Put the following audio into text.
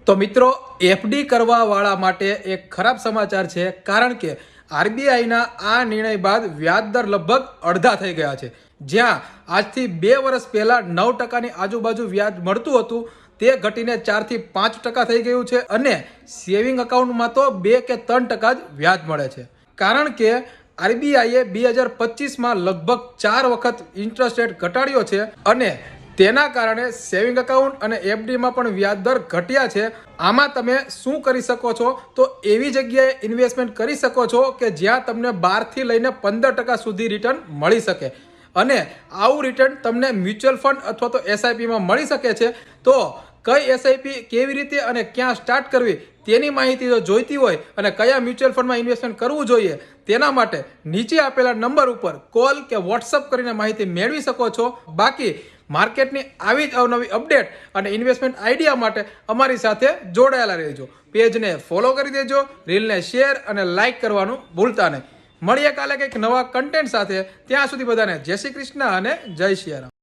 તો મિત્રો એફડી કરવાવાળા માટે એક ખરાબ સમાચાર છે, કારણ કે આરબીઆઈના આ નિર્ણય બાદ વ્યાજ દર લગભગ અડધા થઈ ગયા છે. જ્યાં આજથી 2 વર્ષ પહેલા 9% આજુબાજુ વ્યાજ મળતું હતું તે ઘટીને 4 થી 5% થઈ ગયું છે અને સેવિંગ એકાઉન્ટમાં તો 2 કે 3% જ વ્યાજ મળે છે. કારણ કે આરબીઆઈએ 2025માં લગભગ 4 વખત ઇન્ટરેસ્ટ રેટ ઘટાડ્યો છે અને તેના કારણે સેવિંગ એકાઉન્ટ અને એફડીમાં પણ વ્યાજ દર ઘટ્યા છે. આમાં તમે શું કરી શકો છો? તો એવી જગ્યાએ ઇન્વેસ્ટમેન્ટ કરી શકો છો કે જ્યાં તમને 12 થી લઈને 15% સુધી રિટર્ન મળી શકે અને આવું રિટર્ન તમને મ્યુચ્યુઅલ ફંડ અથવા તો એસઆઈપીમાં મળી શકે છે. તો કઈ એસઆઈપી કેવી રીતે અને ક્યાં સ્ટાર્ટ કરવી તેની માહિતી જો જોઈતી હોય અને કયા મ્યુચ્યુઅલ ફંડમાં ઇન્વેસ્ટમેન્ટ કરવું જોઈએ તેના માટે નીચે આપેલા નંબર ઉપર કોલ કે વોટ્સઅપ કરીને માહિતી મેળવી શકો છો. બાકી માર્કેટની આવી જ અવનવી અપડેટ અને ઇન્વેસ્ટમેન્ટ આઈડિયા માટે અમારી સાથે જોડાયેલા રહેજો. પેજને ફોલો કરી દેજો, રીલને શેર અને લાઇક કરવાનું ભૂલતા નહીં. મળીએ કાલે કંઈક નવા કન્ટેન્ટ સાથે. ત્યાં સુધી બધાને જય શ્રી કૃષ્ણ અને જય શ્રી રામ.